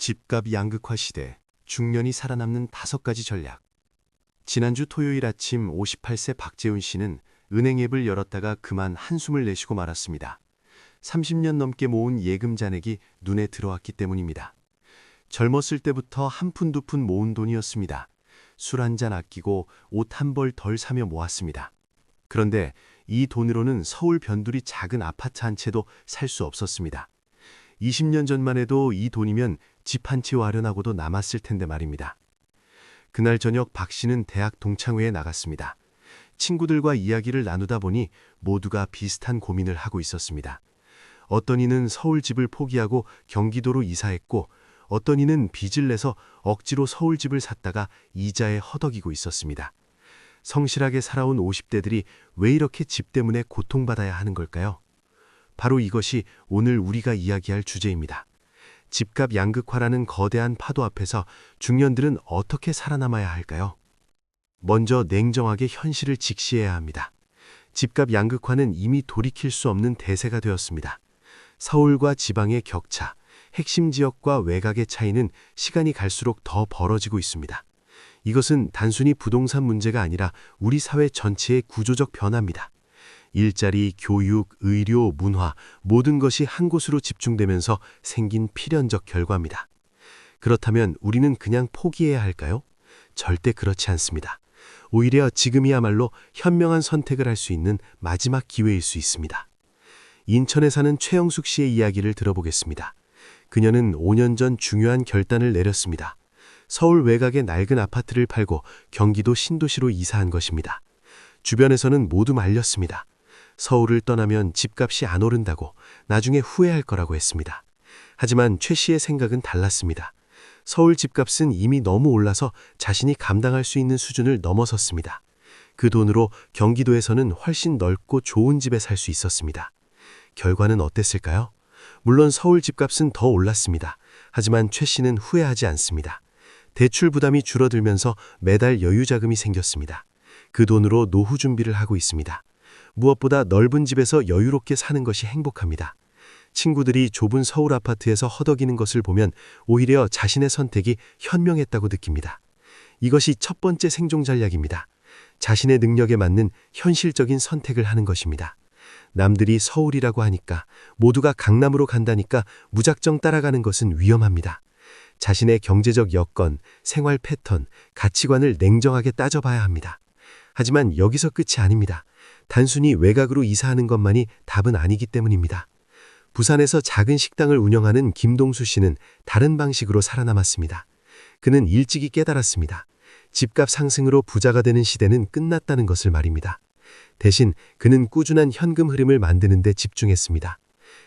집값 양극화 시대, 중년이 살아남는 5가지 전략. 지난주 토요일 아침 58세 박재훈 씨는 은행 앱을 열었다가 그만 한숨을 내쉬고 말았습니다. 30년 넘게 모은 예금 잔액이 눈에 들어왔기 때문입니다. 젊었을 때부터 한 푼 두 푼 모은 돈이었습니다. 술 한 잔 아끼고 옷 한 벌 덜 사며 모았습니다. 그런데 이 돈으로는 서울 변두리 작은 아파트 한 채도 살 수 없었습니다. 20년 전만 해도 이 돈이면 집 한 채 마련하고도 남았을 텐데 말입니다. 그날 저녁 박 씨는 대학 동창회에 나갔습니다. 친구들과 이야기를 나누다 보니 모두가 비슷한 고민을 하고 있었습니다. 어떤 이는 서울 집을 포기하고 경기도로 이사했고, 어떤 이는 빚을 내서 억지로 서울 집을 샀다가 이자에 허덕이고 있었습니다. 성실하게 살아온 50대들이 왜 이렇게 집 때문에 고통받아야 하는 걸까요? 바로 이것이 오늘 우리가 이야기할 주제입니다. 집값 양극화라는 거대한 파도 앞에서 중년들은 어떻게 살아남아야 할까요? 먼저 냉정하게 현실을 직시해야 합니다. 집값 양극화는 이미 돌이킬 수 없는 대세가 되었습니다. 서울과 지방의 격차, 핵심 지역과 외곽의 차이는 시간이 갈수록 더 벌어지고 있습니다. 이것은 단순히 부동산 문제가 아니라 우리 사회 전체의 구조적 변화입니다. 일자리, 교육, 의료, 문화, 모든 것이 한 곳으로 집중되면서 생긴 필연적 결과입니다. 그렇다면 우리는 그냥 포기해야 할까요? 절대 그렇지 않습니다. 오히려 지금이야말로 현명한 선택을 할 수 있는 마지막 기회일 수 있습니다. 인천에 사는 최영숙 씨의 이야기를 들어보겠습니다. 그녀는 5년 전 중요한 결단을 내렸습니다. 서울 외곽의 낡은 아파트를 팔고 경기도 신도시로 이사한 것입니다. 주변에서는 모두 말렸습니다. 서울을 떠나면 집값이 안 오른다고, 나중에 후회할 거라고 했습니다. 하지만 최 씨의 생각은 달랐습니다. 서울 집값은 이미 너무 올라서 자신이 감당할 수 있는 수준을 넘어섰습니다. 그 돈으로 경기도에서는 훨씬 넓고 좋은 집에 살 수 있었습니다. 결과는 어땠을까요? 물론 서울 집값은 더 올랐습니다. 하지만 최 씨는 후회하지 않습니다. 대출 부담이 줄어들면서 매달 여유 자금이 생겼습니다. 그 돈으로 노후 준비를 하고 있습니다. 무엇보다 넓은 집에서 여유롭게 사는 것이 행복합니다. 친구들이 좁은 서울 아파트에서 허덕이는 것을 보면 오히려 자신의 선택이 현명했다고 느낍니다. 이것이 첫 번째 생존 전략입니다. 자신의 능력에 맞는 현실적인 선택을 하는 것입니다. 남들이 서울이라고 하니까, 모두가 강남으로 간다니까 무작정 따라가는 것은 위험합니다. 자신의 경제적 여건, 생활 패턴, 가치관을 냉정하게 따져봐야 합니다. 하지만 여기서 끝이 아닙니다. 단순히 외곽으로 이사하는 것만이 답은 아니기 때문입니다. 부산에서 작은 식당을 운영하는 김동수 씨는 다른 방식으로 살아남았습니다. 그는 일찍이 깨달았습니다. 집값 상승으로 부자가 되는 시대는 끝났다는 것을 말입니다. 대신 그는 꾸준한 현금 흐름을 만드는 데 집중했습니다.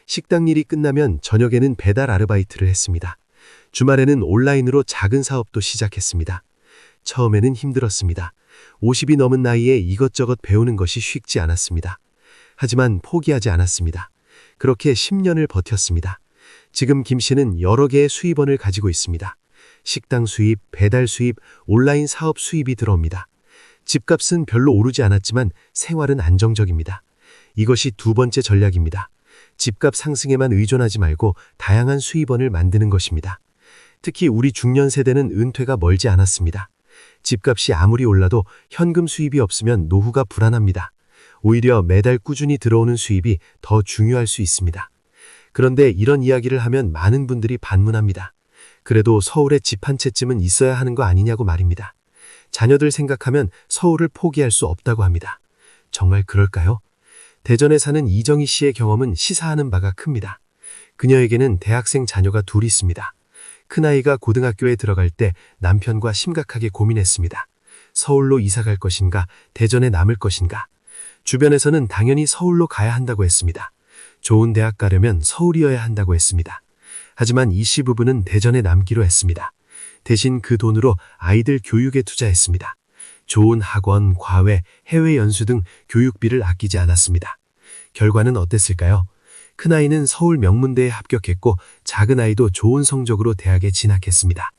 식당 일이 끝나면 저녁에는 배달 아르바이트를 했습니다. 주말에는 온라인으로 작은 사업도 시작했습니다. 처음에는 힘들었습니다. 50이 넘은 나이에 이것저것 배우는 것이 쉽지 않았습니다. 하지만 포기하지 않았습니다. 그렇게 10년을 버텼습니다. 지금 김 씨는 여러 개의 수입원을 가지고 있습니다. 식당 수입, 배달 수입, 온라인 사업 수입이 들어옵니다. 집값은 별로 오르지 않았지만 생활은 안정적입니다. 이것이 두 번째 전략입니다. 집값 상승에만 의존하지 말고 다양한 수입원을 만드는 것입니다. 특히 우리 중년 세대는 은퇴가 멀지 않았습니다. 집값이 아무리 올라도 현금 수입이 없으면 노후가 불안합니다. 오히려 매달 꾸준히 들어오는 수입이 더 중요할 수 있습니다. 그런데 이런 이야기를 하면 많은 분들이 반문합니다. 그래도 서울에 집 한 채쯤은 있어야 하는 거 아니냐고 말입니다. 자녀들 생각하면 서울을 포기할 수 없다고 합니다. 정말 그럴까요? 대전에 사는 이정희 씨의 경험은 시사하는 바가 큽니다. 그녀에게는 대학생 자녀가 둘 있습니다. 큰아이가 고등학교에 들어갈 때 남편과 심각하게 고민했습니다. 서울로 이사 갈 것인가, 대전에 남을 것인가. 주변에서는 당연히 서울로 가야 한다고 했습니다. 좋은 대학 가려면 서울이어야 한다고 했습니다. 하지만 이 씨 부부는 대전에 남기로 했습니다. 대신 그 돈으로 아이들 교육에 투자했습니다. 좋은 학원, 과외, 해외 연수 등 교육비를 아끼지 않았습니다. 결과는 어땠을까요? 큰아이는 서울 명문대에 합격했고 작은아이도 좋은 성적으로 대학에 진학했습니다.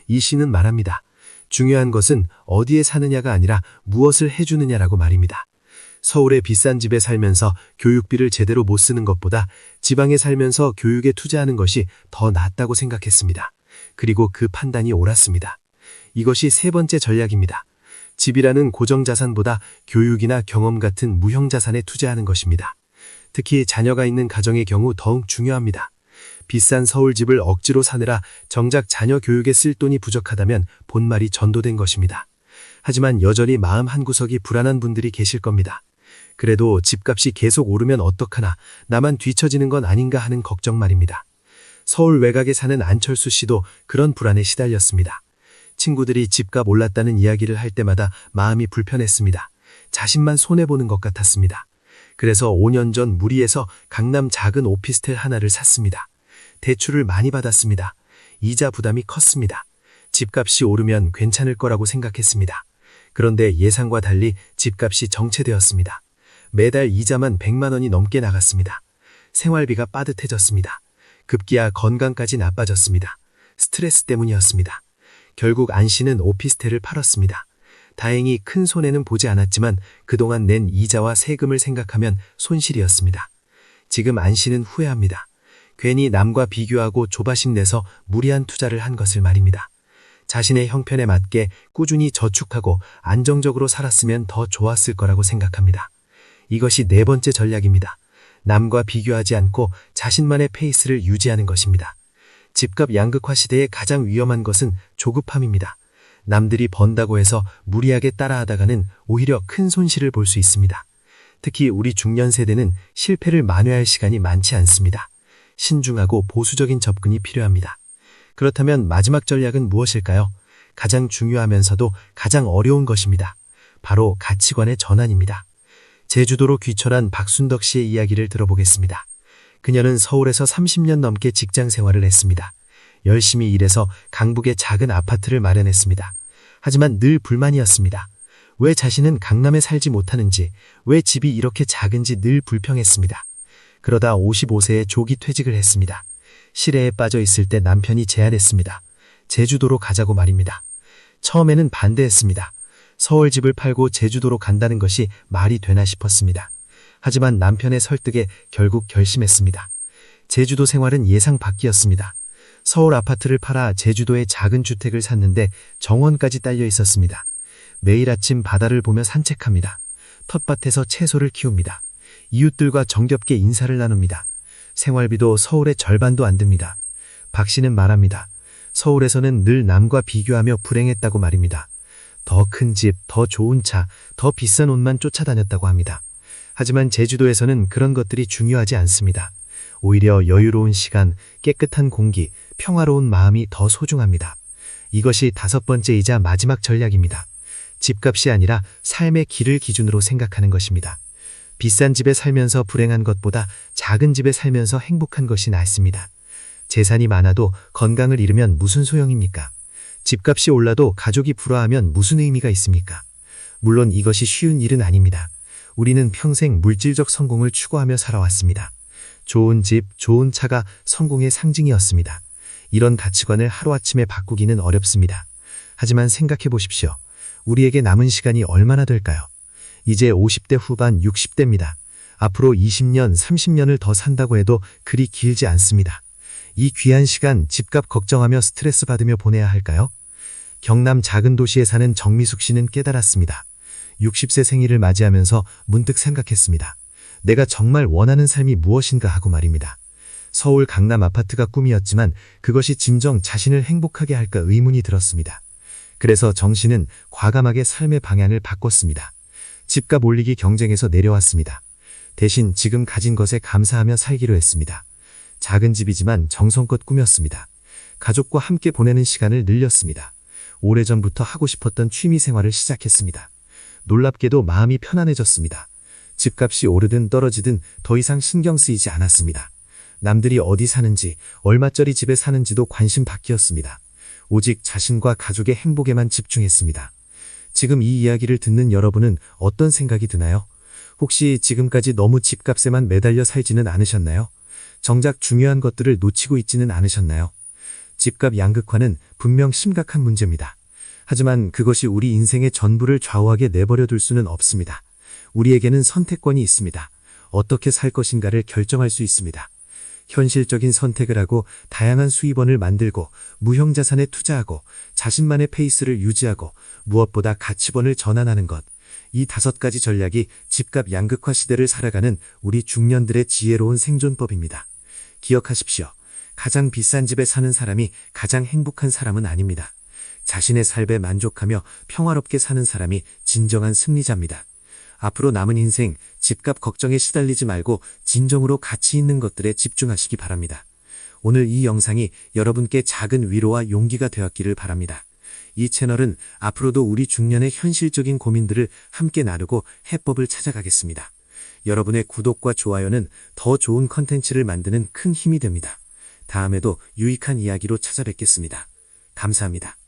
이 씨는 말합니다. 중요한 것은 어디에 사느냐가 아니라 무엇을 해주느냐라고 말입니다. 서울의 비싼 집에 살면서 교육비를 제대로 못 쓰는 것보다 지방에 살면서 교육에 투자하는 것이 더 낫다고 생각했습니다. 그리고 그 판단이 옳았습니다. 이것이 세 번째 전략입니다. 집이라는 고정자산보다 교육이나 경험 같은 무형자산에 투자하는 것입니다. 특히 자녀가 있는 가정의 경우 더욱 중요합니다. 비싼 서울집을 억지로 사느라 정작 자녀 교육에 쓸 돈이 부족하다면 본말이 전도된 것입니다. 하지만 여전히 마음 한구석이 불안한 분들이 계실 겁니다. 그래도 집값이 계속 오르면 어떡하나, 나만 뒤처지는 건 아닌가 하는 걱정 말입니다. 서울 외곽에 사는 안철수 씨도 그런 불안에 시달렸습니다. 친구들이 집값 올랐다는 이야기를 할 때마다 마음이 불편했습니다. 자신만 손해보는 것 같았습니다. 그래서 5년 전 무리해서 강남 작은 오피스텔 하나를 샀습니다. 대출을 많이 받았습니다. 이자 부담이 컸습니다. 집값이 오르면 괜찮을 거라고 생각했습니다. 그런데 예상과 달리 집값이 정체되었습니다. 매달 이자만 100만 원이 넘게 나갔습니다. 생활비가 빠듯해졌습니다. 급기야 건강까지 나빠졌습니다. 스트레스 때문이었습니다. 결국 안 씨는 오피스텔을 팔았습니다. 다행히 큰 손해는 보지 않았지만 그동안 낸 이자와 세금을 생각하면 손실이었습니다. 지금 안 씨는 후회합니다. 괜히 남과 비교하고 조바심 내서 무리한 투자를 한 것을 말입니다. 자신의 형편에 맞게 꾸준히 저축하고 안정적으로 살았으면 더 좋았을 거라고 생각합니다. 이것이 네 번째 전략입니다. 남과 비교하지 않고 자신만의 페이스를 유지하는 것입니다. 집값 양극화 시대에 가장 위험한 것은 조급함입니다. 남들이 번다고 해서 무리하게 따라하다가는 오히려 큰 손실을 볼 수 있습니다. 특히 우리 중년 세대는 실패를 만회할 시간이 많지 않습니다. 신중하고 보수적인 접근이 필요합니다. 그렇다면 마지막 전략은 무엇일까요? 가장 중요하면서도 가장 어려운 것입니다. 바로 가치관의 전환입니다. 제주도로 귀철한 박순덕 씨의 이야기를 들어보겠습니다. 그녀는 서울에서 30년 넘게 직장 생활을 했습니다. 열심히 일해서 강북에 작은 아파트를 마련했습니다. 하지만 늘 불만이었습니다. 왜 자신은 강남에 살지 못하는지, 왜 집이 이렇게 작은지 늘 불평했습니다. 그러다 55세에 조기 퇴직을 했습니다. 실애에 빠져 있을 때 남편이 제안했습니다. 제주도로 가자고 말입니다. 처음에는 반대했습니다. 서울 집을 팔고 제주도로 간다는 것이 말이 되나 싶었습니다. 하지만 남편의 설득에 결국 결심했습니다. 제주도 생활은 예상 밖이었습니다. 서울 아파트를 팔아 제주도에 작은 주택을 샀는데 정원까지 딸려 있었습니다. 매일 아침 바다를 보며 산책합니다. 텃밭에서 채소를 키웁니다. 이웃들과 정겹게 인사를 나눕니다. 생활비도 서울의 절반도 안 듭니다. 박 씨는 말합니다. 서울에서는 늘 남과 비교하며 불행했다고 말입니다. 더 큰 집, 더 좋은 차, 더 비싼 옷만 쫓아다녔다고 합니다. 하지만 제주도에서는 그런 것들이 중요하지 않습니다. 오히려 여유로운 시간, 깨끗한 공기, 평화로운 마음이 더 소중합니다. 이것이 다섯 번째이자 마지막 전략입니다. 집값이 아니라 삶의 길을 기준으로 생각하는 것입니다. 비싼 집에 살면서 불행한 것보다 작은 집에 살면서 행복한 것이 낫습니다. 재산이 많아도 건강을 잃으면 무슨 소용입니까? 집값이 올라도 가족이 불화하면 무슨 의미가 있습니까? 물론 이것이 쉬운 일은 아닙니다. 우리는 평생 물질적 성공을 추구하며 살아왔습니다. 좋은 집, 좋은 차가 성공의 상징이었습니다. 이런 가치관을 하루아침에 바꾸기는 어렵습니다. 하지만 생각해 보십시오. 우리에게 남은 시간이 얼마나 될까요? 이제 50대 후반 60대입니다. 앞으로 20년, 30년을 더 산다고 해도 그리 길지 않습니다. 이 귀한 시간 집값 걱정하며 스트레스 받으며 보내야 할까요? 경남 작은 도시에 사는 정미숙 씨는 깨달았습니다. 60세 생일을 맞이하면서 문득 생각했습니다. 내가 정말 원하는 삶이 무엇인가 하고 말입니다. 서울 강남 아파트가 꿈이었지만 그것이 진정 자신을 행복하게 할까 의문이 들었습니다. 그래서 정 씨는 과감하게 삶의 방향을 바꿨습니다. 집값 올리기 경쟁에서 내려왔습니다. 대신 지금 가진 것에 감사하며 살기로 했습니다. 작은 집이지만 정성껏 꾸몄습니다. 가족과 함께 보내는 시간을 늘렸습니다. 오래전부터 하고 싶었던 취미 생활을 시작했습니다. 놀랍게도 마음이 편안해졌습니다. 집값이 오르든 떨어지든 더 이상 신경 쓰이지 않았습니다. 남들이 어디 사는지, 얼마짜리 집에 사는지도 관심 밖이었습니다. 오직 자신과 가족의 행복에만 집중했습니다. 지금 이 이야기를 듣는 여러분은 어떤 생각이 드나요? 혹시 지금까지 너무 집값에만 매달려 살지는 않으셨나요? 정작 중요한 것들을 놓치고 있지는 않으셨나요? 집값 양극화는 분명 심각한 문제입니다. 하지만 그것이 우리 인생의 전부를 좌우하게 내버려 둘 수는 없습니다. 우리에게는 선택권이 있습니다. 어떻게 살 것인가를 결정할 수 있습니다. 현실적인 선택을 하고 다양한 수입원을 만들고 무형자산에 투자하고 자신만의 페이스를 유지하고 무엇보다 가치본을 전환하는 것. 이 5가지 전략이 집값 양극화 시대를 살아가는 우리 중년들의 지혜로운 생존법입니다. 기억하십시오. 가장 비싼 집에 사는 사람이 가장 행복한 사람은 아닙니다. 자신의 삶에 만족하며 평화롭게 사는 사람이 진정한 승리자입니다. 앞으로 남은 인생 집값 걱정에 시달리지 말고 진정으로 가치 있는 것들에 집중하시기 바랍니다. 오늘 이 영상이 여러분께 작은 위로와 용기가 되었기를 바랍니다. 이 채널은 앞으로도 우리 중년의 현실적인 고민들을 함께 나누고 해법을 찾아가겠습니다. 여러분의 구독과 좋아요는 더 좋은 컨텐츠를 만드는 큰 힘이 됩니다. 다음에도 유익한 이야기로 찾아뵙겠습니다. 감사합니다.